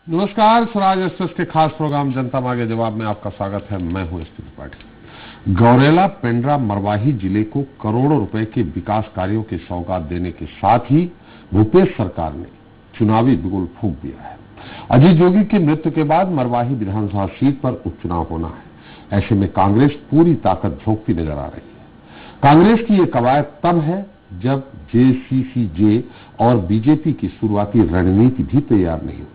नमस्कार, स्वराज एक्सप्रेस के खास प्रोग्राम जनता मांगे जवाब में आपका स्वागत है। मैं हूं एसपी त्रिपाठी। गौरेला पेंड्रा मरवाही जिले को करोड़ों रुपए के विकास कार्यों की सौगात देने के साथ ही भूपेश सरकार ने चुनावी बिगुल फूंक दिया है। अजीत जोगी की मृत्यु के बाद मरवाही विधानसभा सीट पर उपचुनाव होना है। ऐसे में कांग्रेस पूरी ताकत झोंकती नजर आ रही है। कांग्रेस की ये कवायद तब है जब जेसीसीजे और बीजेपी की शुरुआती रणनीति भी तैयार नहीं हुई।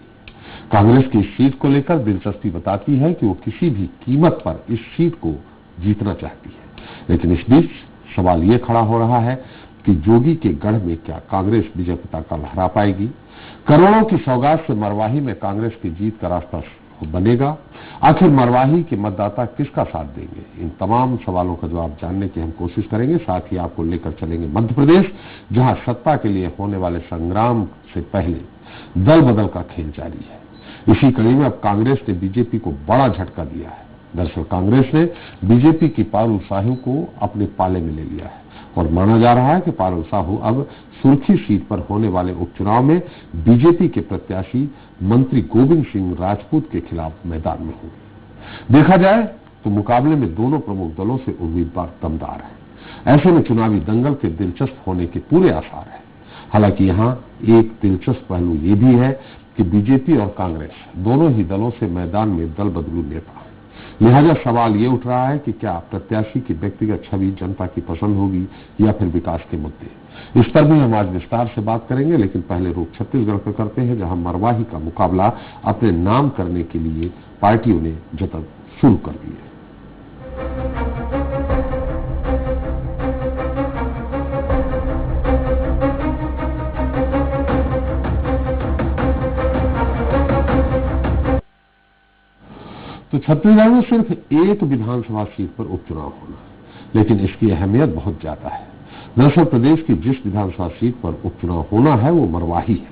कांग्रेस की इस सीट को लेकर दिलचस्पी बताती है कि वो किसी भी कीमत पर इस सीट को जीतना चाहती है। लेकिन इस बीच सवाल ये खड़ा हो रहा है कि जोगी के गढ़ में क्या कांग्रेस विजय पताका लहरा पाएगी? करोड़ों की सौगात से मरवाही में कांग्रेस की जीत का रास्ता बनेगा? आखिर मरवाही के मतदाता किसका साथ देंगे? इन तमाम सवालों का जवाब जानने की हम कोशिश करेंगे। साथ ही आपको लेकर चलेंगे मध्य प्रदेश, जहां सत्ता के लिए होने वाले संग्राम से पहले दल बदल का खेल जारी है। इसी कड़ी में अब कांग्रेस ने बीजेपी को बड़ा झटका दिया है। दरअसल कांग्रेस ने बीजेपी की पारुल साहू को अपने पाले में ले लिया है और माना जा रहा है कि पारुल साहू अब सुर्खी सीट पर होने वाले उपचुनाव में बीजेपी के प्रत्याशी मंत्री गोविंद सिंह राजपूत के खिलाफ मैदान में होंगे। देखा जाए तो मुकाबले में दोनों प्रमुख दलों से उम्मीदवार दमदार हैं। ऐसे में चुनावी दंगल के दिलचस्प होने के पूरे आसार हैं। हालांकि यहां एक दिलचस्प पहलू ये भी है कि बीजेपी और कांग्रेस दोनों ही दलों से मैदान में दल बदलू नेता हैं। लिहाजा सवाल ये उठ रहा है कि क्या प्रत्याशी की व्यक्तिगत छवि जनता की पसंद होगी या फिर विकास के मुद्दे। इस पर भी हम आज विस्तार से बात करेंगे, लेकिन पहले रुख छत्तीसगढ़ पर करते हैं, जहां मरवाही का मुकाबला अपने नाम करने के लिए पार्टियों ने जतन शुरू कर दिए। तो छत्तीसगढ़ में सिर्फ एक विधानसभा सीट पर उपचुनाव होना है, लेकिन इसकी अहमियत बहुत ज्यादा है। दरअसल प्रदेश की जिस विधानसभा सीट पर उपचुनाव होना है वो मरवाही है,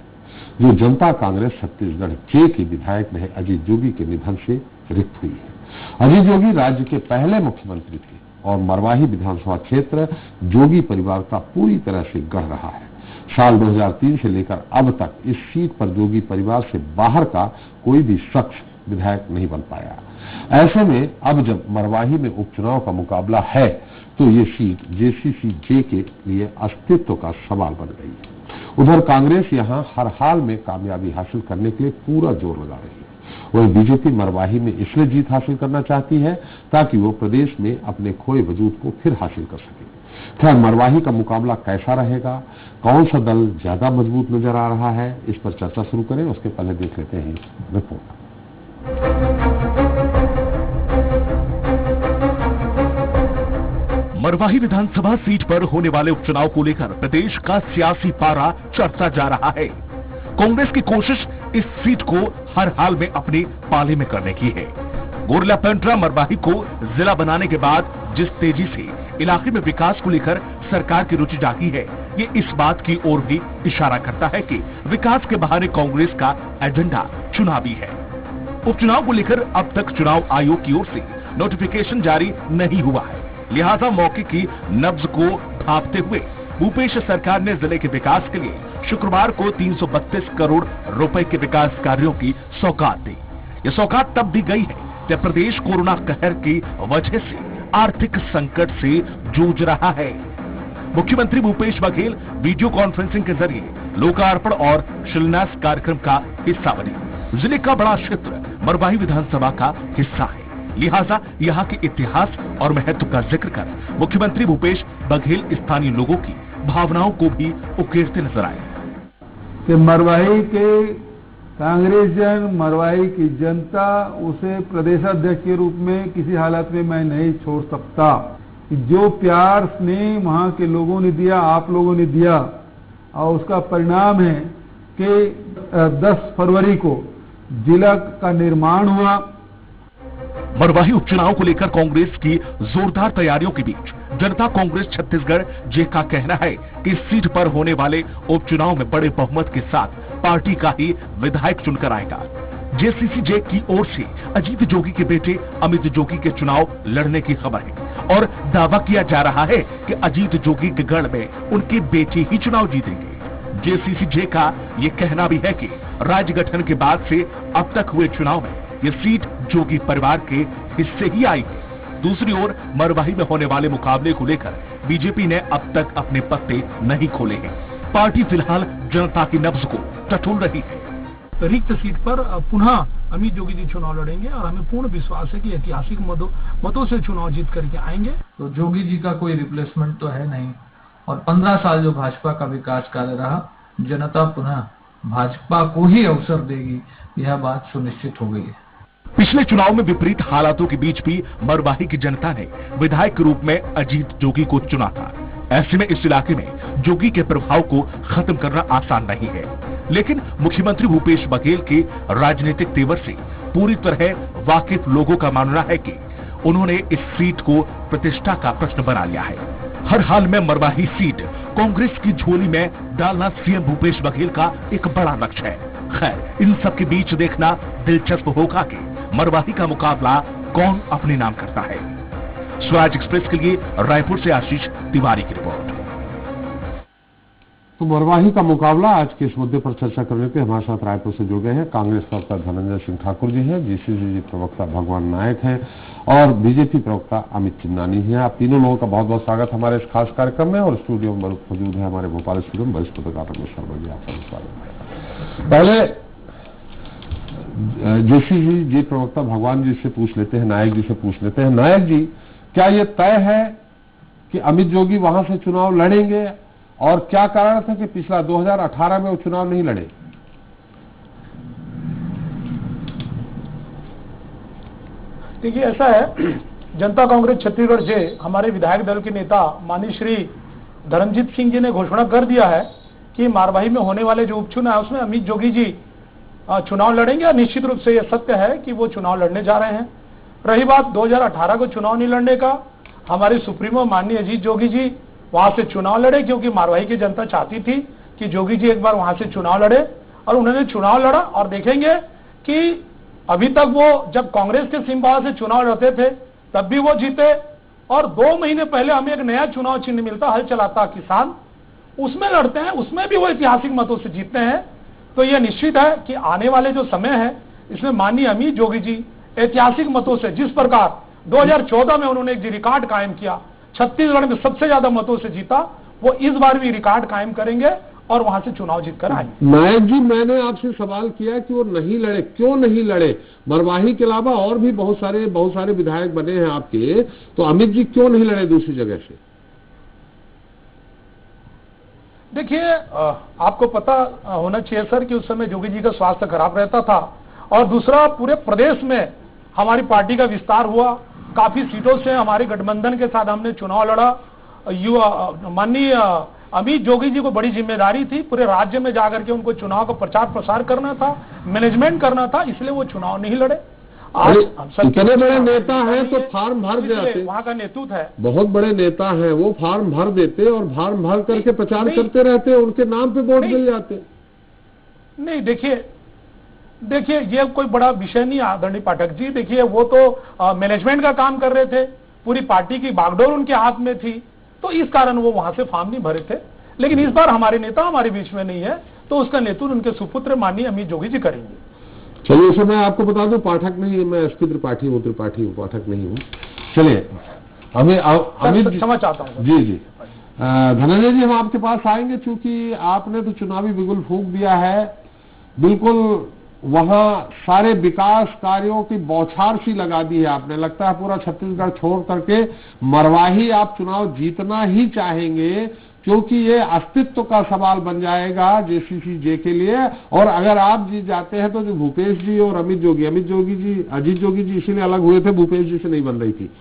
जो जनता कांग्रेस छत्तीसगढ़ जे के विधायक रहे अजीत जोगी के निधन से रिक्त हुई है। अजीत जोगी राज्य के पहले मुख्यमंत्री थे और मरवाही विधानसभा क्षेत्र जोगी परिवार का पूरी तरह से गढ़ रहा है। साल 2003 से लेकर अब तक इस सीट पर जोगी परिवार से बाहर का कोई भी शख्स विधायक नहीं बन पाया। ऐसे में अब जब मरवाही में उपचुनाव का मुकाबला है तो ये सीट जेसीसीजे के लिए अस्तित्व का सवाल बन गई है। उधर कांग्रेस यहां हर हाल में कामयाबी हासिल करने के लिए पूरा जोर लगा रही है। वही बीजेपी मरवाही में इसलिए जीत हासिल करना चाहती है ताकि वो प्रदेश में अपने खोए वजूद को फिर हासिल कर सके। खैर, मरवाही का मुकाबला कैसा रहेगा, कौन सा दल ज्यादा मजबूत नजर आ रहा है, इस पर चर्चा शुरू करें। उसके पहले देख लेते हैं रिपोर्ट। मरवाही विधानसभा सीट पर होने वाले उपचुनाव को लेकर प्रदेश का सियासी पारा चढ़ता जा रहा है। कांग्रेस की कोशिश इस सीट को हर हाल में अपने पाले में करने की है। गौरेला पेंड्रा मरवाही को जिला बनाने के बाद जिस तेजी से इलाके में विकास को लेकर सरकार की रुचि जागी है, ये इस बात की ओर भी इशारा करता है कि विकास के बहाने कांग्रेस का एजेंडा चुनावी है। उपचुनाव को लेकर अब तक चुनाव आयोग की ओर से नोटिफिकेशन जारी नहीं हुआ है। लिहाजा मौके की नब्ज को भांपते हुए भूपेश सरकार ने जिले के विकास के लिए शुक्रवार को 332 करोड़ रुपए के विकास कार्यों की सौगात दी। ये सौगात तब दी गई है जब प्रदेश कोरोना कहर की वजह से आर्थिक संकट से जूझ रहा है। मुख्यमंत्री भूपेश बघेल वीडियो कॉन्फ्रेंसिंग के जरिए लोकार्पण और शिलान्यास कार्यक्रम का हिस्सा बने। जिले का बड़ा क्षेत्र मरवाही विधानसभा का हिस्सा है, लिहाजा यहाँ के इतिहास और महत्व का जिक्र कर मुख्यमंत्री भूपेश बघेल स्थानीय लोगों की भावनाओं को भी उकेरते नजर आए। कि मरवाही के कांग्रेसजन, मरवाही की जनता उसे प्रदेशाध्यक्ष के रूप में किसी हालत में मैं नहीं छोड़ सकता। जो प्यार स्नेह वहां के लोगों ने दिया, आप लोगों ने दिया, और उसका परिणाम है कि 10 फरवरी को जिला का निर्माण हुआ। मरवाही उपचुनाव को लेकर कांग्रेस की जोरदार तैयारियों के बीच जनता कांग्रेस छत्तीसगढ़ जे का कहना है कि इस सीट पर होने वाले उपचुनाव में बड़े बहुमत के साथ पार्टी का ही विधायक चुनकर आएगा। जेसीसीजे की ओर से अजीत जोगी के बेटे अमित जोगी के चुनाव लड़ने की खबर है और दावा किया जा रहा है कि अजीत जोगी के गढ़ में उनके बेटे ही चुनाव जीतेंगे। जेसीसी-जे का ये कहना भी है कि राज्य गठन के बाद से अब तक हुए चुनाव में ये सीट जोगी परिवार के हिस्से ही आई है। दूसरी ओर मरवाही में होने वाले मुकाबले को लेकर बीजेपी ने अब तक अपने पत्ते नहीं खोले हैं। पार्टी फिलहाल जनता की नब्ज को टटोल रही है। रिक्त सीट पर पुनः अमित जोगी जी चुनाव लड़ेंगे और हमें पूर्ण विश्वास है कि ऐतिहासिक मतों से चुनाव जीत करके आएंगे। तो जोगी जी का कोई रिप्लेसमेंट तो है नहीं और 15 साल जो भाजपा का विकास कार्य रहा, जनता पुनः भाजपा को ही अवसर देगी, यह बात सुनिश्चित हो गई है। पिछले चुनाव में विपरीत हालातों के बीच भी मरवाही की जनता ने विधायक के रूप में अजीत जोगी को चुना था। ऐसे में इस इलाके में जोगी के प्रभाव को खत्म करना आसान नहीं है, लेकिन मुख्यमंत्री भूपेश बघेल के राजनीतिक तेवर से पूरी तरह वाकिफ लोगों का मानना है कि उन्होंने इस सीट को प्रतिष्ठा का प्रश्न बना लिया है। हर हाल में मरवाही सीट कांग्रेस की झोली में डालना सीएम भूपेश बघेल का एक बड़ा लक्ष्य है। खैर, इन सब के बीच देखना दिलचस्प होगा कि मरवाही का मुकाबला कौन अपने नाम करता है। स्वराज एक्सप्रेस के लिए रायपुर से आशीष तिवारी की रिपोर्ट। तो मरवाही का मुकाबला आज के इस मुद्दे पर चर्चा करने के हमारे साथ रायपुर से जुड़ गए हैं कांग्रेस प्रवक्ता धनंजय सिंह ठाकुर जी हैं, जीसीसी प्रवक्ता भगवान नायक हैं और बीजेपी प्रवक्ता अमित चिन्नानी हैं। आप तीनों लोगों का बहुत बहुत स्वागत हमारे इस खास कार्यक्रम में। और स्टूडियो में मौजूद है हमारे भोपाल स्टूडियो में वरिष्ठ पत्रकार रमेश शर्मा जी, आपका स्वागत है। पहले जेसीसी जी प्रवक्ता भगवान जी से पूछ लेते हैं, नायक जी से पूछ लेते हैं। नायक जी, क्या ये तय है कि अमित जोगी वहां से चुनाव लड़ेंगे और क्या कारण था कि पिछला 2018 में वो चुनाव नहीं लड़े? देखिए, ऐसा है, जनता कांग्रेस छत्तीसगढ़ से हमारे विधायक दल के नेता माननीय श्री धर्मजीत सिंह जी ने घोषणा कर दिया है कि मरवाही में होने वाले जो उपचुनाव है उसमें अमित जोगी जी चुनाव लड़ेंगे और निश्चित रूप से यह सत्य है कि वो चुनाव लड़ने जा रहे हैं। रही बात 2018 को चुनाव नहीं लड़ने का, हमारे सुप्रीमो माननीय अजीत जोगी जी वहां से चुनाव लड़े क्योंकि मरवाही की जनता चाहती थी कि जोगी जी एक बार वहां से चुनाव लड़े और उन्होंने चुनाव लड़ा। और देखेंगे कि अभी तक वो जब कांग्रेस के सिंबाल से चुनाव लड़ते थे तब भी वो जीते और 2 महीने पहले हमें एक नया चुनाव चिन्ह मिलता, हल चलाता किसान, उसमें लड़ते हैं, उसमें भी वो ऐतिहासिक मतों से जीतते हैं। तो यह निश्चित है कि आने वाले जो समय है इसमें माननीय अमित जोगी जी ऐतिहासिक मतों से, जिस प्रकार 2014 में उन्होंने एक रिकॉर्ड कायम किया, छत्तीसगढ़ में सबसे ज्यादा मतों से जीता, वो इस बार भी रिकॉर्ड कायम करेंगे और वहां से चुनाव जीतकर आएंगे। नायक जी, मैंने आपसे सवाल किया कि वो नहीं लड़े, क्यों नहीं लड़े? मरवाही के अलावा और भी बहुत सारे विधायक बने हैं आपके, तो अमित जी क्यों नहीं लड़े दूसरी जगह से? देखिए, आपको पता होना चाहिए सर कि उस समय जोगी जी का स्वास्थ्य खराब रहता था और दूसरा पूरे प्रदेश में हमारी पार्टी का विस्तार हुआ, काफी सीटों से हमारे गठबंधन के साथ हमने चुनाव लड़ा। माननीय अमित जोगी जी को बड़ी जिम्मेदारी थी, पूरे राज्य में जाकर के उनको चुनाव का प्रचार प्रसार करना था, मैनेजमेंट करना था, इसलिए वो चुनाव नहीं लड़े। आज इतने बड़े नेता हैं तो फार्म भर देते, वहां का नेतृत्व है, बहुत बड़े नेता हैं, वो फार्म भर देते और फार्म भर करके प्रचार करते रहते, उनके नाम पे वोट मिल जाते। नहीं, देखिए ये कोई बड़ा विषय नहीं आदरणीय पाठक जी। देखिए, वो तो मैनेजमेंट का काम कर रहे थे, पूरी पार्टी की बागडोर उनके हाथ में थी, तो इस कारण वो वहां से फॉर्म नहीं भरे थे। लेकिन इस बार हमारे नेता हमारे बीच में नहीं है, तो उसका नेतृत्व उनके सुपुत्र माननीय अमित जोगी जी करेंगे। चलिए, इसे मैं आपको बता दूं, पाठक नहीं, मैं एसपी त्रिपाठी हूँ, पाठक नहीं हूँ। चलिए, अमित, क्षमा चाहता हूँ। जी धनंजय जी, हम आपके पास आएंगे, चूंकि आपने तो चुनावी बिगुल फूंक दिया है, बिल्कुल वहां सारे विकास कार्यों की बौछार सी लगा दी है आपने। लगता है पूरा छत्तीसगढ़ छोड़ करके मरवाही आप चुनाव जीतना ही चाहेंगे, क्योंकि ये अस्तित्व का सवाल बन जाएगा जेसीसी-जे के लिए। और अगर आप जीत जाते हैं तो जो भूपेश जी और अजीत जोगी जी इसीलिए अलग हुए थे, भूपेश जी से नहीं बन रही थी।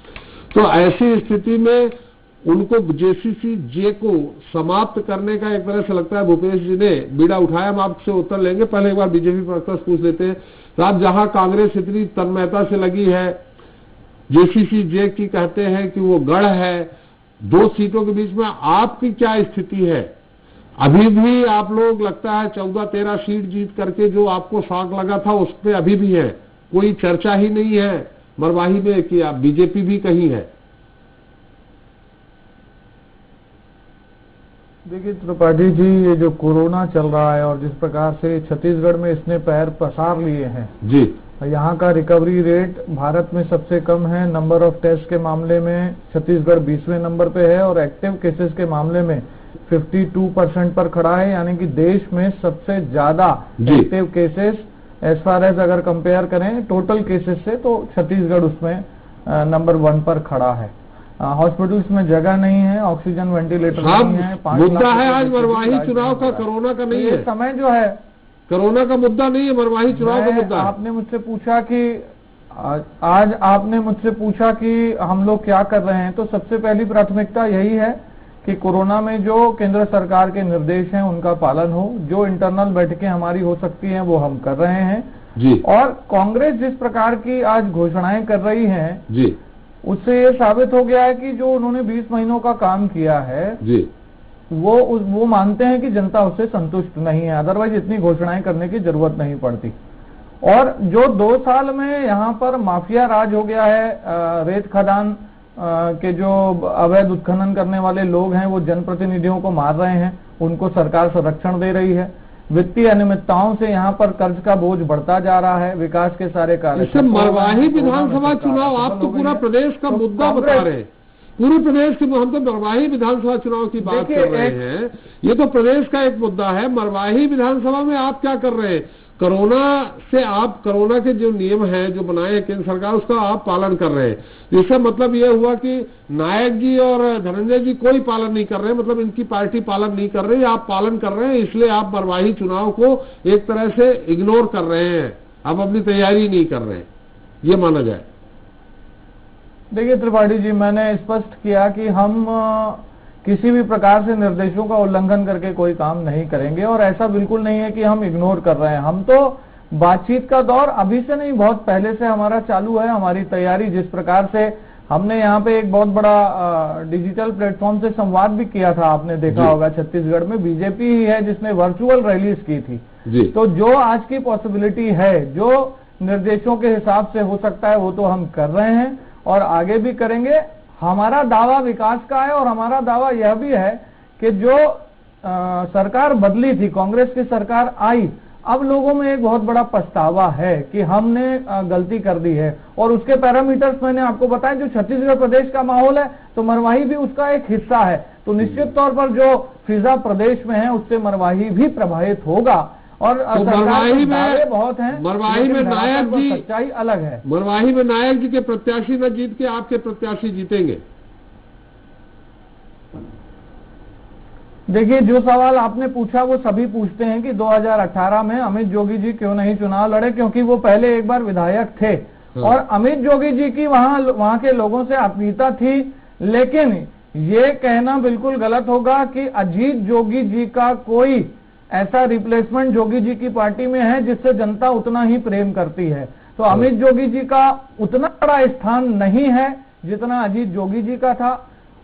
तो ऐसी स्थिति में उनको जेसीसी-जे को समाप्त करने का एक तरह से लगता है भूपेश जी ने बीड़ा उठाया। हम आपसे उत्तर लेंगे, पहले एक बार बीजेपी प्रवक्ता से पूछ लेते हैं। साहब, जहां कांग्रेस इतनी तन्मयता से लगी है, जेसीसी-जे की कहते हैं कि वो गढ़ है, 2 सीटों के बीच में आपकी क्या स्थिति है? अभी भी आप लोग लगता है 14-13 सीट जीत करके जो आपको शौक लगा था उस पर अभी भी है, कोई चर्चा ही नहीं है मरवाही में कि आप बीजेपी भी कहीं है। देखिए त्रिपाठी जी, ये जो कोरोना चल रहा है और जिस प्रकार से छत्तीसगढ़ में इसने पैर पसार लिए हैं जी, यहाँ का रिकवरी रेट भारत में सबसे कम है। नंबर ऑफ टेस्ट के मामले में छत्तीसगढ़ 20वें नंबर पे है और एक्टिव केसेस के मामले में 52% पर खड़ा है, यानी कि देश में सबसे ज्यादा active cases as far as अगर कंपेयर करें टोटल केसेस से तो छत्तीसगढ़ उसमें नंबर 1 पर खड़ा है। हॉस्पिटल्स में जगह नहीं है, ऑक्सीजन वेंटिलेटर नहीं है। 5 मुद्दा है आज मरवाही चुनाव का, कोरोना का नहीं है। समय जो है कोरोना का मुद्दा नहीं है, मरवाही चुनाव का मुद्दा है। आपने मुझसे पूछा कि आज आपने मुझसे पूछा कि हम लोग क्या कर रहे हैं, तो सबसे पहली प्राथमिकता यही है कि कोरोना में जो केंद्र सरकार के निर्देश हैं उनका पालन हो। जो इंटरनल बैठकें हमारी हो सकती हैं वो हम कर रहे हैं जी। और कांग्रेस जिस प्रकार की आज घोषणाएं कर रही है जी, उससे ये साबित हो गया है कि जो उन्होंने 20 महीनों का काम किया है जी, वो मानते हैं कि जनता उससे संतुष्ट नहीं है, अदरवाइज इतनी घोषणाएं करने की जरूरत नहीं पड़ती। और जो 2 साल में यहाँ पर माफिया राज हो गया है, रेत खदान के जो अवैध उत्खनन करने वाले लोग हैं वो जनप्रतिनिधियों को मार रहे हैं, उनको सरकार संरक्षण दे रही है। वित्तीय अनियमितताओं से यहाँ पर कर्ज का बोझ बढ़ता जा रहा है, विकास के सारे कार्य। इससे मरवाही विधानसभा चुनाव आप तो पूरा प्रदेश का मुद्दा बता रहे हैं, पूरे प्रदेश के, हम तो मरवाही विधानसभा चुनाव की बात कर रहे हैं। ये तो प्रदेश का एक मुद्दा है। मरवाही विधानसभा में आप क्या कर रहे हैं? कोरोना से आप, कोरोना के जो नियम हैं जो बनाए हैं केंद्र सरकार, उसका आप पालन कर रहे हैं। इसका मतलब ये हुआ कि नायक जी और धनंजय जी कोई पालन नहीं कर रहे हैं, मतलब इनकी पार्टी पालन नहीं कर रही, आप पालन कर रहे हैं। इसलिए आप मरवाही चुनाव को एक तरह से इग्नोर कर रहे हैं, आप अपनी तैयारी नहीं कर रहे हैं, ये माना जाए। देखिए त्रिपाठी जी, मैंने स्पष्ट किया कि हम किसी भी प्रकार से निर्देशों का उल्लंघन करके कोई काम नहीं करेंगे और ऐसा बिल्कुल नहीं है कि हम इग्नोर कर रहे हैं। हम तो बातचीत का दौर अभी से नहीं, बहुत पहले से हमारा चालू है। हमारी तैयारी जिस प्रकार से हमने यहाँ पे एक बहुत बड़ा डिजिटल प्लेटफॉर्म से संवाद भी किया था, आपने देखा होगा। छत्तीसगढ़ में बीजेपी ही है जिसने वर्चुअल रैलीज की थी जी। तो जो आज की पॉसिबिलिटी है, जो निर्देशों के हिसाब से हो सकता है वो तो हम कर रहे हैं और आगे भी करेंगे। हमारा दावा विकास का है और हमारा दावा यह भी है कि जो सरकार बदली थी, कांग्रेस की सरकार आई, अब लोगों में एक बहुत बड़ा पछतावा है कि हमने गलती कर दी है और उसके पैरामीटर्स मैंने आपको बताया। जो छत्तीसगढ़ प्रदेश का माहौल है तो मरवाही भी उसका एक हिस्सा है, तो निश्चित तौर पर जो फिजा प्रदेश में है उससे मरवाही भी प्रभावित होगा। और तो मरवाही में बहुत हैं, मरवाही में नायक जी, सच्चाई अलग है। मरवाही में नायक जी के प्रत्याशी न जीत के आपके प्रत्याशी जीतेंगे। देखिए, जो सवाल आपने पूछा वो सभी पूछते हैं कि 2018 में अमित जोगी जी क्यों नहीं चुनाव लड़े, क्योंकि वो पहले एक बार विधायक थे और अमित जोगी जी की वहां के लोगों से आत्मीयता थी। लेकिन ये कहना बिल्कुल गलत होगा कि अजीत जोगी जी का कोई ऐसा रिप्लेसमेंट जोगी जी की पार्टी में है जिससे जनता उतना ही प्रेम करती है। तो अमित जोगी जी का उतना बड़ा स्थान नहीं है जितना अजीत जोगी जी का था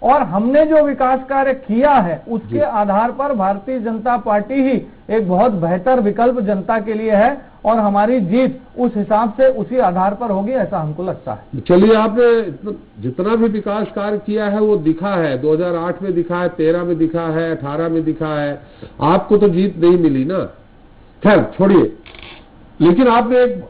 और हमने जो विकास कार्य किया है उसके आधार पर भारतीय जनता पार्टी ही एक बहुत बेहतर विकल्प जनता के लिए है और हमारी जीत उस हिसाब से उसी आधार पर होगी, ऐसा हमको लगता है। चलिए, आपने जितना भी विकास कार्य किया है वो दिखा है, 2008 में दिखा है, 13 में दिखा है, 18 में दिखा है। आपको तो जीत नहीं मिली ना, खैर छोड़िए। लेकिन आपने एक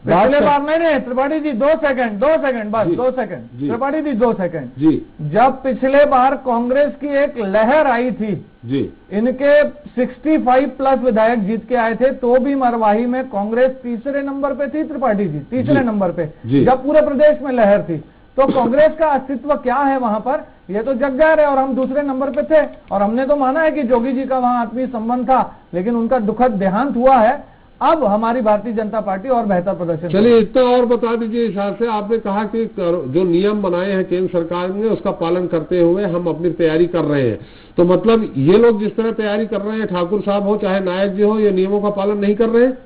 पिछले बार नहीं, त्रिपाठी जी 2 सेकंड बस 2 सेकंड त्रिपाठी जी 2 सेकंड जी। जब पिछले बार कांग्रेस की एक लहर आई थी जी, इनके 65+ विधायक जीत के आए थे, तो भी मरवाही में कांग्रेस तीसरे नंबर पे थी। त्रिपाठी जी तीसरे नंबर पे, जब पूरे प्रदेश में लहर थी। तो कांग्रेस का अस्तित्व क्या है वहां पर, ये तो जग जाहिर है। और हम दूसरे नंबर पे थे और हमने तो माना है कि जोगी जी का वहां आत्मीय संबंध था, लेकिन उनका दुखद देहांत हुआ है। अब हमारी भारतीय जनता पार्टी और बेहतर प्रदर्शन। चलिए, इतना और बता दीजिए। हिसाब से आपने कहा कि जो नियम बनाए हैं केंद्र सरकार ने उसका पालन करते हुए हम अपनी तैयारी कर रहे हैं, तो मतलब ये लोग जिस तरह तैयारी कर रहे हैं, ठाकुर साहब हो चाहे नायक जी हो, ये नियमों का पालन नहीं कर रहे हैं।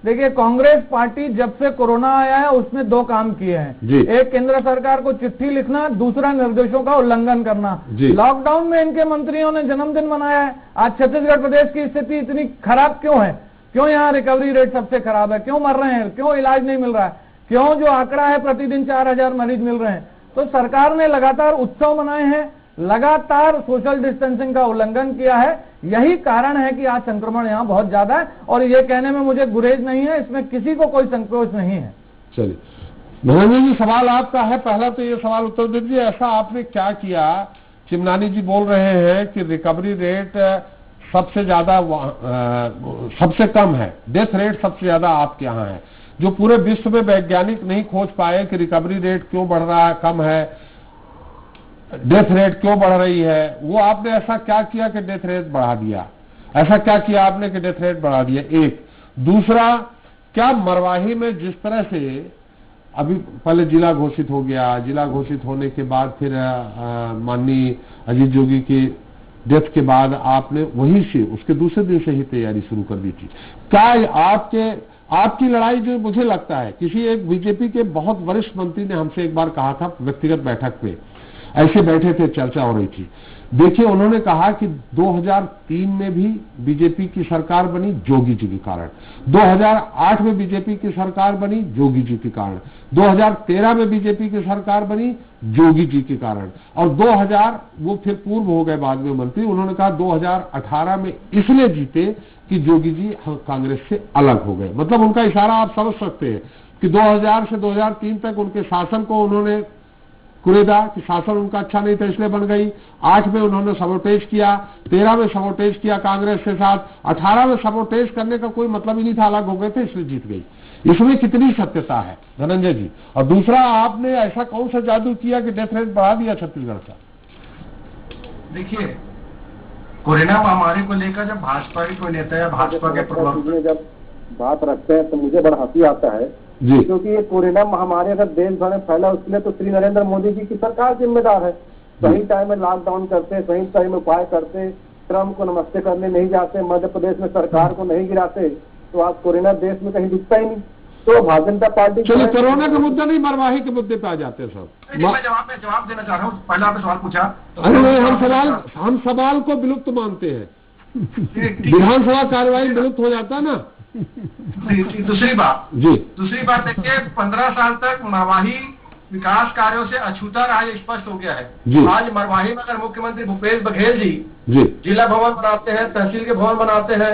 देखिए, कांग्रेस पार्टी जब से कोरोना आया है उसने 2 काम किए हैं। एक, केंद्र सरकार को चिट्ठी लिखना, दूसरा निर्देशों का उल्लंघन करना। लॉकडाउन में इनके मंत्रियों ने जन्मदिन मनाया है। आज छत्तीसगढ़ प्रदेश की स्थिति इतनी खराब क्यों है? क्यों यहाँ रिकवरी रेट सबसे खराब है? क्यों मर रहे हैं? क्यों इलाज नहीं मिल रहा है? क्यों जो आंकड़ा है प्रतिदिन 4000 मरीज मिल रहे हैं? तो सरकार ने लगातार उत्सव मनाए हैं, लगातार सोशल डिस्टेंसिंग का उल्लंघन किया है। यही कारण है कि आज संक्रमण यहाँ बहुत ज्यादा है और ये कहने में मुझे गुरेज नहीं है, इसमें किसी को कोई संकोच नहीं है। चलिए धनंजय जी, सवाल आपका है, पहला तो ये सवाल उत्तर दीजिए, ऐसा आपने क्या किया? चिमनानी जी बोल रहे हैं कि रिकवरी रेट सबसे ज्यादा सबसे कम है, डेथ रेट सबसे ज्यादा आपके यहाँ है, जो पूरे विश्व में वैज्ञानिक नहीं खोज पाए कि रिकवरी रेट क्यों बढ़ रहा है, कम है, डेथ रेट क्यों बढ़ रही है, वो आपने ऐसा क्या किया कि डेथ रेट बढ़ा दिया? ऐसा क्या किया आपने कि डेथ रेट बढ़ा दिया? एक। दूसरा, क्या मरवाही में जिस तरह से अभी पहले जिला घोषित हो गया, जिला घोषित होने के बाद फिर माननीय अजीत जोगी की डेथ के बाद आपने वहीं से उसके दूसरे दिन से ही तैयारी शुरू कर दी थी, क्या आपकी लड़ाई जो मुझे लगता है, किसी एक बीजेपी के बहुत वरिष्ठ मंत्री ने हमसे एक बार कहा था व्यक्तिगत बैठक पे, ऐसे बैठे थे, चर्चा हो रही थी, देखिए उन्होंने कहा कि 2003 में भी बीजेपी की सरकार बनी जोगी जी के कारण, 2008 में बीजेपी की सरकार बनी जोगी जी के कारण, 2013 में बीजेपी की सरकार बनी जोगी जी के कारण, और 2000 वो फिर पूर्व हो गए बाद में मंत्री, उन्होंने कहा 2018 में इसलिए जीते कि जोगी जी कांग्रेस से अलग हो गए। मतलब उनका इशारा आप समझ सकते हैं कि 2000 से 2003 तक उनके शासन को उन्होंने कुरेदा कि शासन उनका अच्छा नहीं था इसलिए बन गई, 8 में उन्होंने सबोटेज किया, 13 में सबोटेज किया कांग्रेस के साथ, 18 में सबोटेज करने का कोई मतलब ही नहीं था, अलग हो गए थे इसलिए जीत गई। इसमें कितनी सत्यता है धनंजय जी? और दूसरा, आपने ऐसा कौन सा जादू किया कि डेथ रेट बढ़ा दिया छत्तीसगढ़ का? देखिए, कोरोना महामारी को लेकर जब भाजपा के कोई नेता या भाजपा के प्रवक्ता जब बात रखते हैं तो मुझे बड़ा हंसी आता है जी, क्योंकि ये कोरोना महामारी अगर देश भर में फैला उसके लिए तो श्री नरेंद्र मोदी जी की सरकार जिम्मेदार है। सही टाइम में लॉकडाउन करते, सही टाइम में उपाय करते, ट्रम्प को नमस्ते करने नहीं जाते, मध्य प्रदेश में सरकार को नहीं गिराते, तो आज कोरोना देश में कहीं दिखता ही नहीं। तो भारतीय जनता पार्टी चलिए कोरोना का मुद्दा नहीं, मरवाही के मुद्दे पे आ जाते हैं सब। मैं जवाब देना चाह रहा हूँ। पहला आपने सवाल पूछा, अरे नहीं, हम सवाल को विलुप्त मानते हैं, विधानसभा कार्यवाही विलुप्त हो जाता है ना। दूसरी बात देखिए, 15 साल तक मरवाही विकास कार्यों से अछूता रहा, ये स्पष्ट हो गया है। आज मरवाही में अगर मुख्यमंत्री भूपेश बघेल जी जिला भवन बनाते हैं, तहसील के भवन बनाते हैं,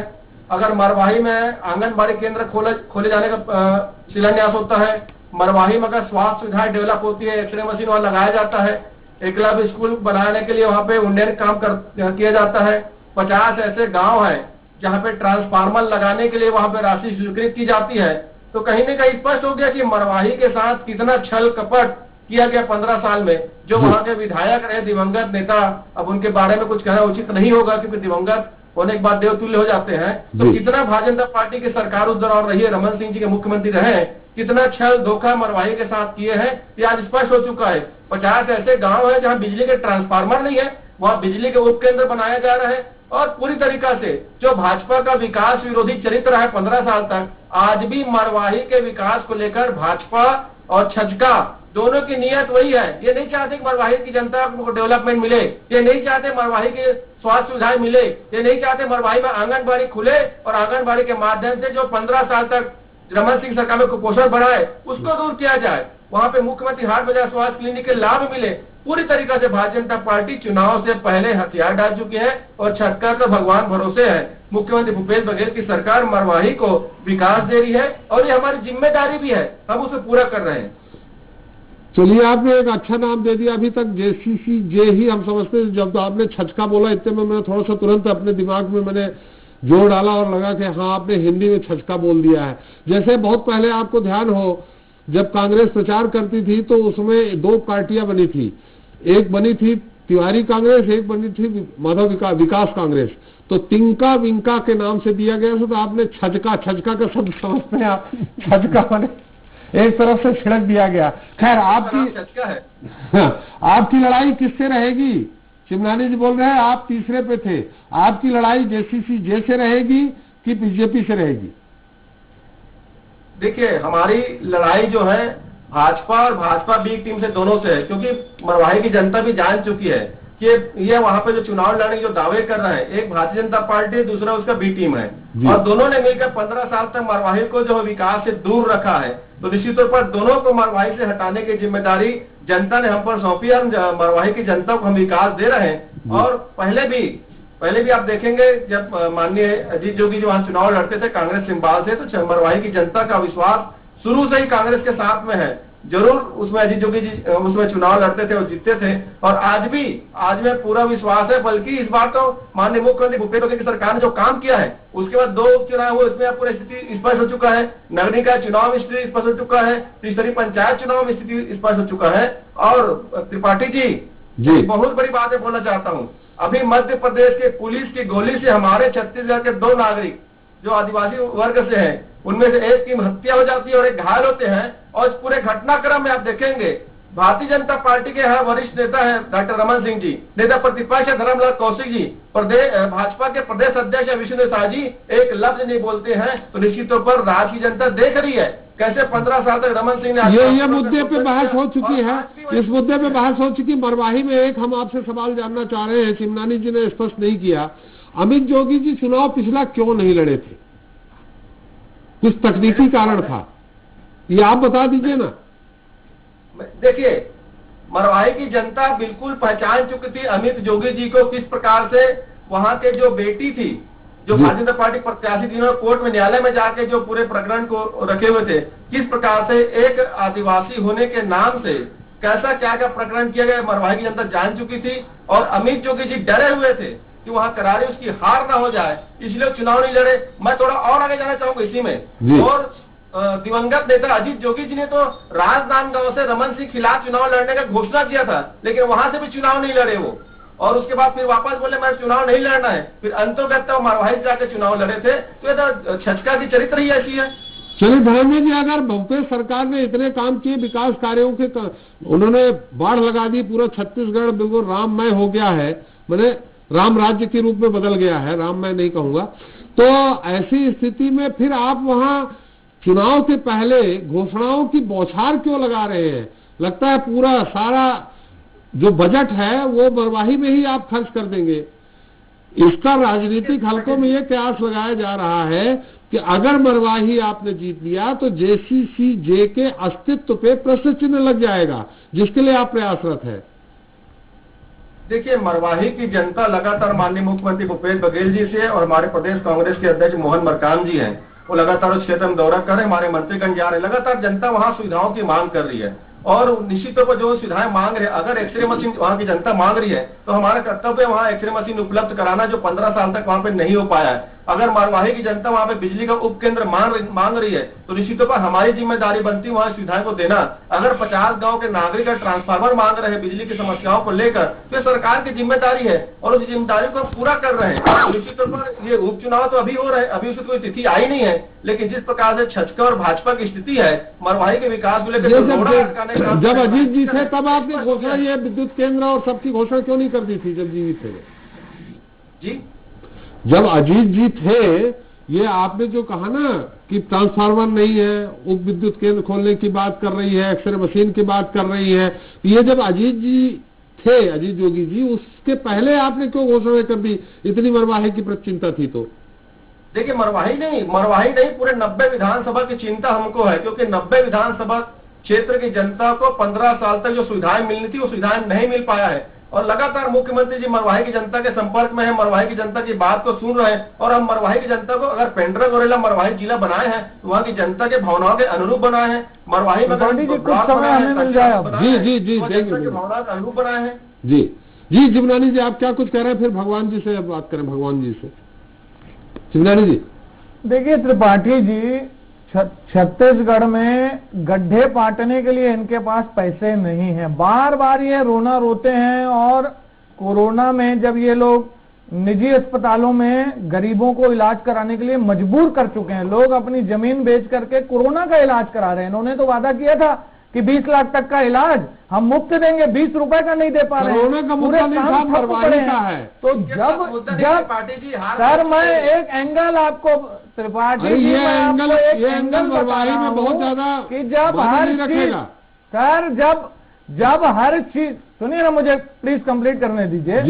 अगर मरवाही में आंगनबाड़ी केंद्र खोले जाने का शिलान्यास होता है, मरवाही में अगर स्वास्थ्य सुविधाएं डेवलप होती है, एक्सरे मशीन वहां लगाया जाता है, एकलव्य स्कूल बनाने के लिए वहां पे उन्नयन काम किया जाता है, 50 ऐसे गांव है जहां पे ट्रांसफार्मर लगाने के लिए वहां पे राशि स्वीकृत की जाती है, तो कहीं न कहीं स्पष्ट हो गया कि मरवाही के साथ कितना छल कपट किया गया 15 साल में। जो वहां के विधायक रहे दिवंगत नेता, अब उनके बारे में कुछ कहना उचित नहीं होगा क्योंकि दिवंगत होने के बाद देवतुल्य हो जाते हैं, तो कितना भारतीय जनता पार्टी की सरकार उस दौरान रही है, रमन सिंह जी के मुख्यमंत्री रहे, कितना छल धोखा मरवाही के साथ किए हैं, ये आज स्पष्ट हो चुका है। 50 ऐसे गांव है जहां बिजली के ट्रांसफार्मर नहीं है, वहां बिजली के उपकेंद्र बनाया जा रहा है, और पूरी तरीका से जो भाजपा का विकास विरोधी चरित्र है 15 साल तक, आज भी मरवाही के विकास को लेकर भाजपा और छजका दोनों की नियत वही है। ये नहीं चाहते कि मरवाही की जनता को डेवलपमेंट मिले, ये नहीं चाहते मरवाही के स्वास्थ्य सुविधाएं मिले, ये नहीं चाहते मरवाही में आंगनबाड़ी खुले और आंगनबाड़ी के माध्यम से जो 15 साल तक रमन सिंह सरकार में कुपोषण बढ़ा है उसको दूर किया जाए, वहां पे मुख्यमंत्री हाट बाजार स्वास्थ्य क्लिनिक के लाभ मिले। पूरी तरीका से भारतीय जनता पार्टी चुनाव से पहले हथियार डाल चुकी है और छटकर तो भगवान भरोसे है। मुख्यमंत्री भूपेश बघेल की सरकार मरवाही को विकास दे रही है और ये हमारी जिम्मेदारी भी है, हम उसे पूरा कर रहे हैं। चलिए, आपने एक अच्छा नाम दे दिया, अभी तक जेसीसी जे ही हम समझते हैं। जब तो आपने छचका बोला इतने में मैंने थोड़ा सा तुरंत अपने दिमाग में मैंने जोर डाला और लगा कि हाँ आपने हिंदी में छचका बोल दिया है। जैसे बहुत पहले आपको ध्यान हो, जब कांग्रेस प्रचार करती थी तो उसमें 2 पार्टियां बनी थी, एक बनी थी तिवारी कांग्रेस, एक बनी थी माधव विकास कांग्रेस, तो तिनका विंका के नाम से दिया गया। तो आपने छचका का शब्द समझते हैं आप, छचका बने एक तरफ से छिड़क दिया गया। खैर आपकी लड़ाई किससे रहेगी? चिमनानी जी बोल रहे हैं आप तीसरे पे थे, आपकी लड़ाई जेसीसी जे से रहेगी कि बीजेपी से रहेगी? देखिए, हमारी लड़ाई जो है भाजपा और भाजपा बी टीम से दोनों से है, क्योंकि मरवाही की जनता भी जान चुकी है कि ये वहां पे जो चुनाव लड़ने के जो दावे कर रहे हैं, एक भारतीय जनता पार्टी, दूसरा उसका बी टीम है, और दोनों ने मिलकर 15 साल तक मरवाही को जो विकास से दूर रखा है, तो निश्चित तौर पर दोनों को मरवाही से हटाने की जिम्मेदारी जनता ने हम पर सौंपी है। मरवाही की जनता को हम विकास दे रहे हैं। और पहले भी आप देखेंगे जब माननीय अजीत जोगी जो वहां चुनाव लड़ते थे कांग्रेस सिंबाल से, तो मरवाही की जनता का विश्वास शुरू से ही कांग्रेस के साथ में है। जरूर उसमें अजीत जोगी जी उसमें चुनाव लड़ते थे और जीतते थे, और आज में पूरा विश्वास है। बल्कि इस बार तो माननीय मुख्यमंत्री भूपेश बघेल की सरकार ने जो काम किया है, उसके बाद 2 उपचुनाव हुए, उसमें पूरी स्थिति स्पष्ट हो चुका है। नगर निकाय चुनाव में स्थिति स्पष्ट हो चुका है, त्रिस्तरीय पंचायत चुनाव में स्थिति स्पष्ट हो चुका है। और त्रिपाठी जी बहुत बड़ी बात है बोलना चाहता हूँ, अभी मध्य प्रदेश के पुलिस की गोली से हमारे छत्तीसगढ़ के 2 नागरिक जो आदिवासी वर्ग से हैं, उनमें से एक की हत्या हो जाती है और एक घायल होते हैं। और इस पूरे घटनाक्रम में आप देखेंगे भारतीय जनता पार्टी के यहाँ वरिष्ठ नेता है डॉक्टर रमन सिंह जी, नेता प्रतिपक्ष है धर्मलाल कौशिक जी, भाजपा के प्रदेश अध्यक्ष विष्णु शाह जी एक लफ्ज नहीं बोलते हैं। तो निश्चित तौर पर राज्य की जनता देख रही है कैसे 15 साल तक रमन सिंह ने ये मुद्दे पे बहस हो चुकी है। इस मुद्दे पे बहस हो चुकी। मरवाही में एक हम आपसे सवाल जानना चाह रहे हैं, चिमनानी जी ने स्पष्ट नहीं किया, अमित जोगी जी चुनाव पिछला क्यों नहीं लड़े थे? कुछ तकनीकी कारण था, ये आप बता दीजिए ना। देखिए, मरवाही की जनता बिल्कुल पहचान चुकी थी अमित जोगी जी को, किस प्रकार से वहां के जो बेटी थी, जो भारतीय जनता पार्टी प्रत्याशी थी, उन्होंने कोर्ट में न्यायालय में जाके जो पूरे प्रकरण को रखे हुए थे, किस प्रकार से एक आदिवासी होने के नाम से कैसा क्या क्या प्रकरण किया गया मरवाही की जनता जान चुकी थी। और अमित जोगी जी डरे हुए थे कि वहां करारी उसकी हार ना हो जाए, इसलिए चुनाव नहीं लड़े। मैं थोड़ा और आगे जाना चाहूंगा इसी में। और दिवंगत नेता अजीत जोगी जी ने तो राजनांदगांव से रमन सिंह खिलाफ चुनाव लड़ने का घोषणा किया था, लेकिन वहां से भी चुनाव नहीं लड़े वो, और उसके बाद फिर वापस बोले मैं चुनाव नहीं लड़ना है, फिर अंतोगत मरवाही जाकर चुनाव लड़े थे। तो ये तो छचका की चरित्र ही ऐसी है। चलिए धर्मेंद्र जी, अगर भूपेश सरकार ने इतने काम किए विकास कार्यों के, उन्होंने बाढ़ लगा दी, पूरा छत्तीसगढ़ बिल्कुल राममय हो गया है, मैंने राम राज्य के रूप में बदल गया है, राम मैं नहीं कहूंगा, तो ऐसी स्थिति में फिर आप वहां चुनाव के पहले घोषणाओं की बौछार क्यों लगा रहे हैं? लगता है पूरा सारा जो बजट है वो मरवाही में ही आप खर्च कर देंगे। इसका राजनीतिक हलकों में ये कयास लगाया जा रहा है कि अगर मरवाही आपने जीत लिया तो JCCJ के अस्तित्व पे प्रश्न चिन्ह लग जाएगा, जिसके लिए आप प्रयासरत है। देखिए, मरवाही की जनता लगातार माननीय मुख्यमंत्री भूपेश बघेल जी से और हमारे प्रदेश कांग्रेस के अध्यक्ष मोहन मरकाम जी हैं, वो लगातार उस क्षेत्र में दौरा कर रहे हैं, हमारे मंत्रीगण जा रहे हैं, लगातार जनता वहां सुविधाओं की मांग कर रही है। और निश्चित तौर पर जो सुविधाएं मांग रहे हैं, अगर एक्सरे मशीन वहां की जनता मांग रही है तो हमारा कर्तव्य है वहां एक्सरे मशीन उपलब्ध कराना, जो 15 साल तक वहां पे नहीं हो पाया है। अगर मरवाही की जनता वहां पे बिजली का उपकेंद्र मांग रही है तो निश्चित तौर पर हमारी जिम्मेदारी बनती है वहां सुविधाएं को देना। अगर 50 गांव के नागरिक ट्रांसफार्मर मांग रहे हैं बिजली की समस्याओं को लेकर, तो ये सरकार की जिम्मेदारी है और उस जिम्मेदारी को पूरा कर रहे हैं। निश्चित तौर पर ये उपचुनाव तो अभी हो रहे हैं, अभी उसकी कोई तिथि आई नहीं है, लेकिन जिस प्रकार से छचका और भाजपा की स्थिति है मरवाही के विकास को लेकर, जब अजीत जी थे तब आपने घोषणा ये विद्युत केंद्र और सबकी घोषणा क्यों नहीं कर दी थी जब जीवित थे? जी, जब अजीत जी थे, ये आपने जो कहा ना कि ट्रांसफार्मर नहीं है, उप विद्युत केंद्र खोलने की बात कर रही है, एक्सरे मशीन की बात कर रही है, ये जब अजीत जी थे, अजीत जोगी जी, उसके पहले आपने क्यों घोषणा कर दी? इतनी मरवाही की चिंता थी तो? देखिए, मरवाही नहीं पूरे 90 विधानसभा की चिंता हमको है, क्योंकि 90 विधानसभा क्षेत्र की जनता को 15 साल तक जो सुविधाएं मिलनी थी वो सुविधाएं नहीं मिल पाया है। और लगातार मुख्यमंत्री जी मरवाही की जनता के संपर्क में है, मरवाही की जनता की बात को सुन रहे हैं, और हम मरवाही की जनता को अगर पेंड्रा गौरेला मरवाही जिला बनाए हैं तो वहाँ की जनता के भावनाओं के अनुरूप बनाए हैं। मरवाही में भावनाओं के अनुरूप बनाए हैं। जी जिमनानी जी, आप क्या कुछ कह रहे हैं? फिर भगवान जी से बात करें, भगवान जी से। जिमनानी जी, देखिए त्रिपाठी जी, छत्तीसगढ़ में गड्ढे पाटने के लिए इनके पास पैसे नहीं है। बार बार ये रोना रोते हैं, और कोरोना में जब ये लोग निजी अस्पतालों में गरीबों को इलाज कराने के लिए मजबूर कर चुके हैं, लोग अपनी जमीन बेच करके कोरोना का इलाज करा रहे हैं। इन्होंने तो वादा किया था कि 20 लाख तक का इलाज हम मुफ्त देंगे, 20 रुपए का नहीं दे पा रहे हैं। कोरोना का मुद्दा नहीं मरवाही का है। तो जब सर मैं एक एंगल आपको त्रिपाठी जी, ये एंगल मरवाही में बहुत ज्यादा कि जब हर चीज सर जब हर चीज, सुनिए ना, मुझे प्लीज कंप्लीट करने दीजिए।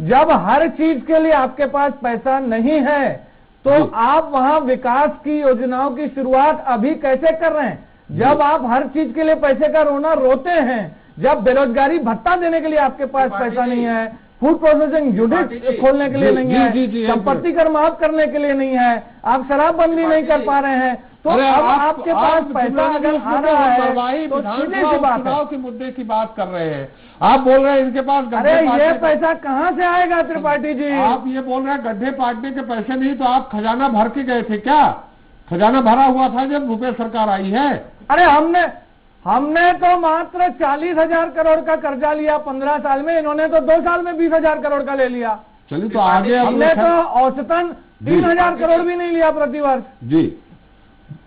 जब हर चीज के लिए आपके पास पैसा नहीं है तो आप वहां विकास की योजनाओं की शुरुआत अभी कैसे कर रहे हैं? जब आप हर चीज के लिए पैसे का रोना रोते हैं, जब बेरोजगारी भत्ता देने के लिए आपके पास पैसा नहीं है, फूड प्रोसेसिंग यूनिट खोलने के लिए नहीं है, संपत्ति कर माफ करने के लिए नहीं है, आप शराबबंदी नहीं कर पा रहे हैं, तो अब आपके पास पैसा अगर आ रहा है तो सीधे सी बात है, के मुद्दे की बात कर रहे हैं। आप बोल रहे हैं इनके पास अरे ये पैसा कहाँ से आएगा त्रिपाठी जी? आप ये बोल रहे हैं गड्ढे पाटने के पैसे नहीं, तो आप खजाना भर के गए थे क्या? खजाना भरा हुआ था जब भूपेश सरकार आई है। अरे हमने तो मात्र 40,000 करोड़ का कर्जा लिया 15 साल में, इन्होंने तो 2 साल में 20,000 करोड़ का ले लिया। चलिए तो आगे हमने तो औसतन 3,000 करोड़ भी नहीं लिया प्रतिवर्ष जी।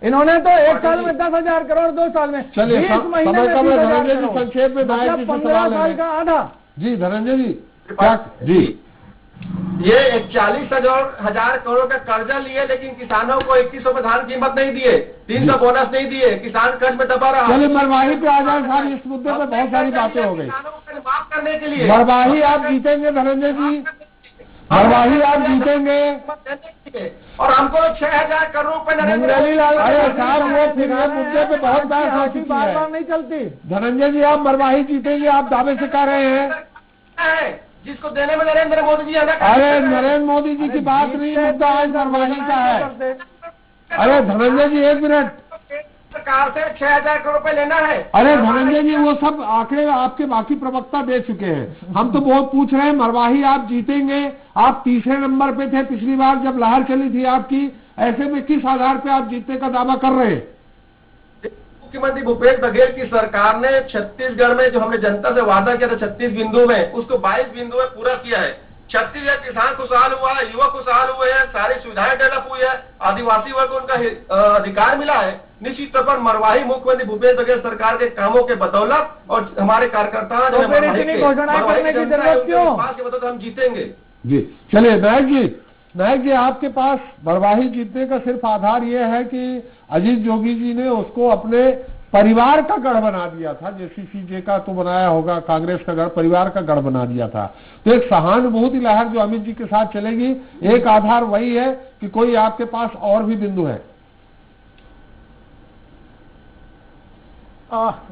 इन्होंने तो 1 साल में 10,000 करोड़, 2 साल में 20 महीने में 20,000 करोड़, संक्षेप में मतलब 15 साल का आधा। जी धनंजय जी क्या जी, ये 41,000 करोड़ का कर्जा लिए, लेकिन किसानों को 2100 में धान कीमत नहीं दिए, 300 बोनस नहीं दिए, किसान कर्ज में दबा रहा। चलिए मरवाही पे आ जाए साहब, इस मुद्दे पे बहुत सारी बातें हो गई। किसानों को माफ करने के लिए मरवाही आप जीतेंगे धनंजय जी, मरवाही आप जीतेंगे। और हमको 6,000 करोड़ रुपए अरे साहब वो फिर ये मुद्दे पे बहुत बात हो चुकी बार है। नहीं चलती। धनंजय जी आप मरवाही जीतेंगे, आप दावे से कह रहे हैं। जिसको देने में नरेंद्र मोदी जी है ना। अरे नरेंद्र मोदी जी की बात नहीं, मुद्दा आज मरवाही का है। अरे धनंजय जी एक मिनट, सरकार से 6,000 करोड़ रुपए लेना है। अरे धनंजय जी वो सब आंकड़े आपके बाकी प्रवक्ता दे चुके हैं, हम तो बहुत पूछ रहे हैं। मरवाही आप जीतेंगे, आप तीसरे नंबर पे थे पिछली बार जब लहर चली थी आपकी, ऐसे में किस आधार पे आप जीतने का दावा कर रहे हैं? मुख्यमंत्री भूपेश बघेल की सरकार ने छत्तीसगढ़ में जो हमने जनता से वादा किया था 36 बिंदु में, उसको 22 बिंदु में पूरा किया है। छत्तीसगढ़ किसान खुशहाल हुआ है, युवा खुशहाल हुए हैं, सारी सुविधाएं डेवलप हुई है, आदिवासी वर्ग को उनका अधिकार मिला है। निश्चित तौर पर मरवाही मुख्यमंत्री भूपेश बघेल सरकार के कामों के बदौलत और हमारे कार्यकर्ता तो फिर इतनी घोषणाएं करने की जरूरत क्यों? हम जीतेंगे जी। चलिए नायक जी आपके पास मरवाही जीतने का सिर्फ आधार यह है कि अजीत जोगी जी ने उसको अपने परिवार का गढ़ बना दिया था, जेसीसीजे का तो बनाया होगा, कांग्रेस का गढ़, परिवार का गढ़ बना दिया था। तो एक सहानुभूति लहर जो अमित जी के साथ चलेगी, एक आधार वही है कि कोई आपके पास और भी बिंदु है?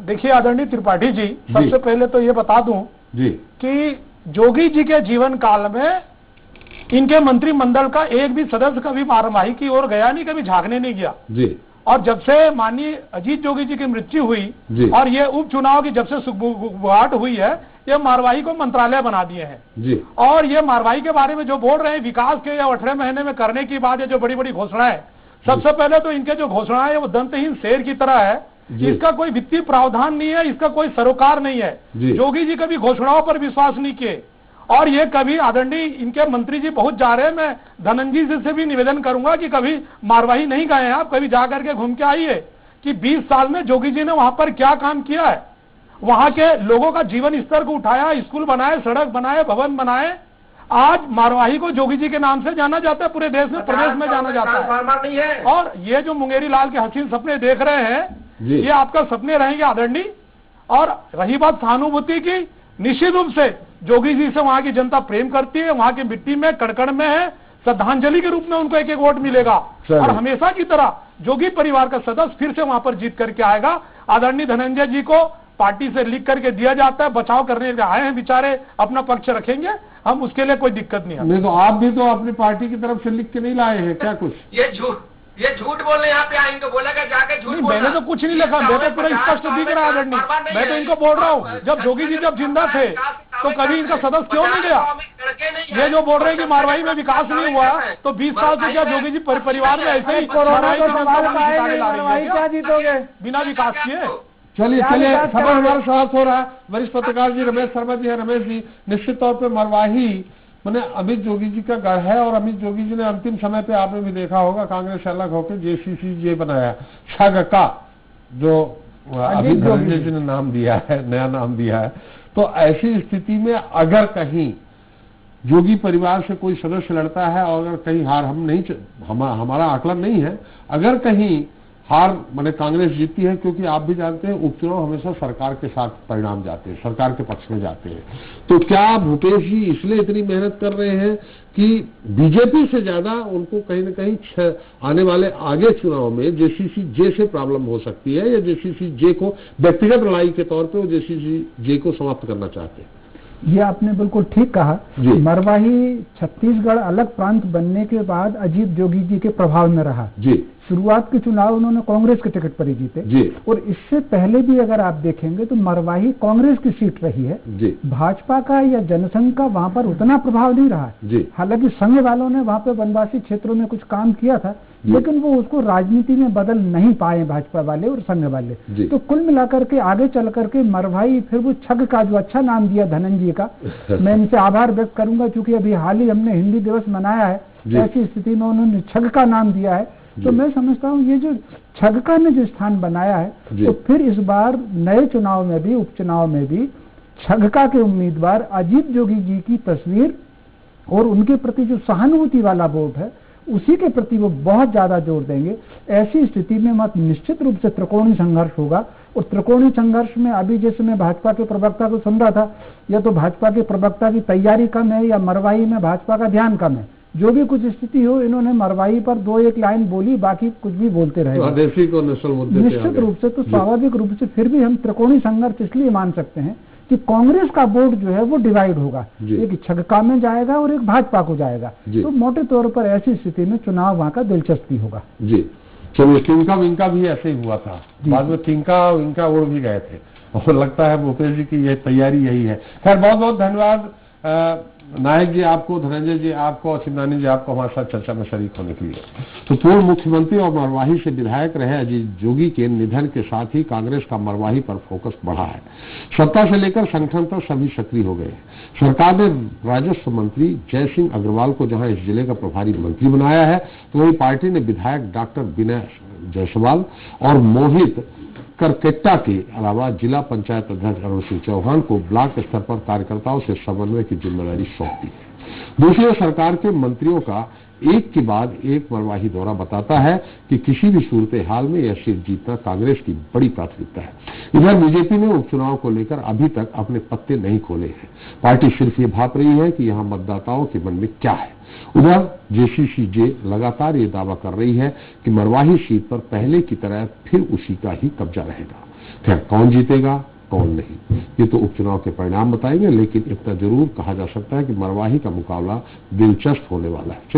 देखिए आदरणीय त्रिपाठी जी, सबसे पहले तो ये बता दूं जी कि जोगी जी के जीवन काल में इनके मंत्रिमंडल का एक भी सदस्य कभी मरवाही की ओर गया नहीं, कभी झांकने नहीं गया जी। और जब से माननीय अजीत जोगी जी की मृत्यु हुई और ये उपचुनाव की जब से सुगबुगाहट हुई है, ये मरवाही को मंत्रालय बना दिए हैं जी। और ये मरवाही के बारे में जो बोल रहे हैं विकास के 18 महीने में करने की बात, ये जो बड़ी बड़ी घोषणाएं, सबसे पहले तो इनके जो घोषणाएं है वो दंतहीन शेर की तरह है, इसका कोई वित्तीय प्रावधान नहीं है, इसका कोई सरोकार नहीं है। जोगी जी कभी घोषणाओं पर विश्वास नहीं किए और ये कभी आदरणीय इनके मंत्री जी बहुत जा रहे हैं, मैं धनंजय जी से भी निवेदन करूंगा कि कभी मरवाही नहीं गए हैं आप, कभी जाकर के घूम के आइए कि 20 साल में जोगी जी ने वहां पर क्या काम किया है, वहां के लोगों का जीवन स्तर को उठाया, स्कूल बनाए, सड़क बनाए, भवन बनाए। आज मरवाही को जोगी जी के नाम से जाना जाता है, पूरे देश में, प्रदेश में जाना जाता है। और ये जो मुंगेरी लाल के हसीन सपने देख रहे हैं, ये आपका सपने रहेंगे आदरणीय। और रही बात सहानुभूति की, निश्चित रूप से जोगी जी से वहां की जनता प्रेम करती है, वहां की मिट्टी में कड़कड़ में है, श्रद्धांजलि के रूप में उनको एक एक वोट मिलेगा और हमेशा की तरह जोगी परिवार का सदस्य फिर से वहां पर जीत करके आएगा। आदरणीय धनंजय जी को पार्टी से लिख करके दिया जाता है, बचाव करने के आए हैं बेचारे, अपना पक्ष रखेंगे, हम उसके लिए कोई दिक्कत नहीं है। नहीं तो आप भी तो अपनी पार्टी की तरफ से लिख के नहीं लाए हैं क्या कुछ? ये झूठ बोलने यहाँ पे आएंगे, बोलेगा जाके झूठ बोलना। मैंने तो कुछ नहीं लिखा, मैं तो पूरा स्पष्ट दिख रहा है आदरणीय, मैं तो इनको बोल रहा हूँ जब जोगी जी जब जिंदा थे तो कभी इनका सदस्य क्यों नहीं गया? ये जो बोल रहे हैं कि मरवाही में विकास नहीं हुआ, तो 20 साल से क्या जोगी जी परिवार में ऐसे ही कोरोना को क्या जीतोगे बिना विकास किए? चलिए समय हमारा समाप्त हो रहा है। वरिष्ठ पत्रकार जी रमेश शर्मा जी है। रमेश जी, निश्चित तौर पे मरवाही मैंने अमित जोगी जी का गढ़ है और अमित जोगी जी ने अंतिम समय पे आपने भी देखा होगा कांग्रेस से अलग होकर जेसीसीजे बनाया, छग का जो अभी धनंजय जी ने नाम दिया है, नया नाम दिया है। तो ऐसी स्थिति में अगर कहीं जोगी परिवार से कोई सदस्य लड़ता है और अगर कहीं हार हम नहीं, हमारा आकलन नहीं है, अगर कहीं हार माने कांग्रेस जीतती है, क्योंकि आप भी जानते हैं उपचुनाव हमेशा सरकार के साथ परिणाम जाते हैं, सरकार के पक्ष में जाते हैं। तो क्या भूपेश जी इसलिए इतनी मेहनत कर रहे हैं कि बीजेपी से ज्यादा उनको कहीं न कहीं आने वाले आगे चुनाव में जेसीसी जे से प्रॉब्लम हो सकती है, या जेसीसी जे को व्यक्तिगत लड़ाई के तौर पे वो जेसीसी जे को समाप्त करना चाहते हैं? ये आपने बिल्कुल ठीक कहा। मरवाही छत्तीसगढ़ अलग प्रांत बनने के बाद अजीत जोगी जी के प्रभाव में रहा जी। शुरुआत के चुनाव उन्होंने कांग्रेस के टिकट पर ही जीते जी। और इससे पहले भी अगर आप देखेंगे तो मरवाही कांग्रेस की सीट रही है जी। भाजपा का या जनसंघ का वहां पर उतना प्रभाव नहीं रहा जी। हालांकि संघ वालों ने वहां पे वनवासी क्षेत्रों में कुछ काम किया था, लेकिन वो उसको राजनीति में बदल नहीं पाए भाजपा वाले और संघ वाले। तो कुल मिलाकर के आगे चल करके मरवाही फिर वो छग का जो अच्छा नाम दिया धनंजय का, मैं इनसे आभार व्यक्त करूंगा, क्योंकि अभी हाल ही हमने हिंदी दिवस मनाया है, ऐसी स्थिति में उन्होंने छग का नाम दिया है। तो मैं समझता हूँ ये जो छगका ने जो स्थान बनाया है, तो फिर इस बार नए चुनाव में भी, उपचुनाव में भी छगका के उम्मीदवार अजीत जोगी जी की तस्वीर और उनके प्रति जो सहानुभूति वाला वोट है उसी के प्रति वो बहुत ज्यादा जोर देंगे। ऐसी स्थिति में मत निश्चित रूप से त्रिकोणीय संघर्ष होगा। और त्रिकोणीय संघर्ष में अभी जैसे मैं भाजपा के प्रवक्ता को सुन रहा था, या तो भाजपा के प्रवक्ता की तैयारी कम है या मरवाही में भाजपा का ध्यान कम है। जो भी कुछ स्थिति हो, इन्होंने मरवाही पर 2-1 लाइन बोली, बाकी कुछ भी बोलते रहे निश्चित रूप से। तो स्वाभाविक रूप से फिर भी हम त्रिकोणीय संघर्ष इसलिए मान सकते हैं कि कांग्रेस का वोट जो है वो डिवाइड होगा, एक छगका में जाएगा और एक भाजपा को जाएगा। तो मोटे तौर पर ऐसी स्थिति में चुनाव वहां का दिलचस्पी होगा। जी चलिए, टिंका विंका भी ऐसे ही हुआ था, बाद में टिंका विंका उड़ भी गए थे, और लगता है भूपेश जी की यह तैयारी यही है। खैर बहुत बहुत धन्यवाद नायक जी आपको, धनंजय जी आपको और चिमनानी जी आपको हमारे साथ चर्चा में शरीक होने के लिए। तो पूर्व मुख्यमंत्री और मरवाही से विधायक रहे अजीत जोगी के निधन के साथ ही कांग्रेस का मरवाही पर फोकस बढ़ा है। सत्ता से लेकर संगठन तक सभी सक्रिय हो गए। सरकार ने राजस्व मंत्री जय सिंह अग्रवाल को जहां इस जिले का प्रभारी मंत्री बनाया है, तो वहीं पार्टी ने विधायक डॉक्टर विनय जायसवाल और मोहित करकेट्टा के अलावा जिला पंचायत अध्यक्ष अरुण सिंह चौहान को ब्लॉक स्तर पर कार्यकर्ताओं से समन्वय की जिम्मेदारी सौंप दी है। दूसरी ओर सरकार के मंत्रियों का एक के बाद एक मरवाही दौरा बताता है कि किसी भी सूरत हाल में यह सीट जीतना कांग्रेस की बड़ी प्राथमिकता है। इधर बीजेपी ने उपचुनाव को लेकर अभी तक अपने पत्ते नहीं खोले हैं। पार्टी सिर्फ ये भाप रही है कि यहाँ मतदाताओं के मन में क्या है। उधर जेसीसी जे लगातार ये दावा कर रही है कि मरवाही सीट पर पहले की तरह फिर उसी का ही कब्जा रहेगा। खैर कौन जीतेगा कौन नहीं, ये तो उपचुनाव के परिणाम बताएंगे, लेकिन इतना जरूर कहा जा सकता है कि मरवाही का मुकाबला दिलचस्प होने वाला है।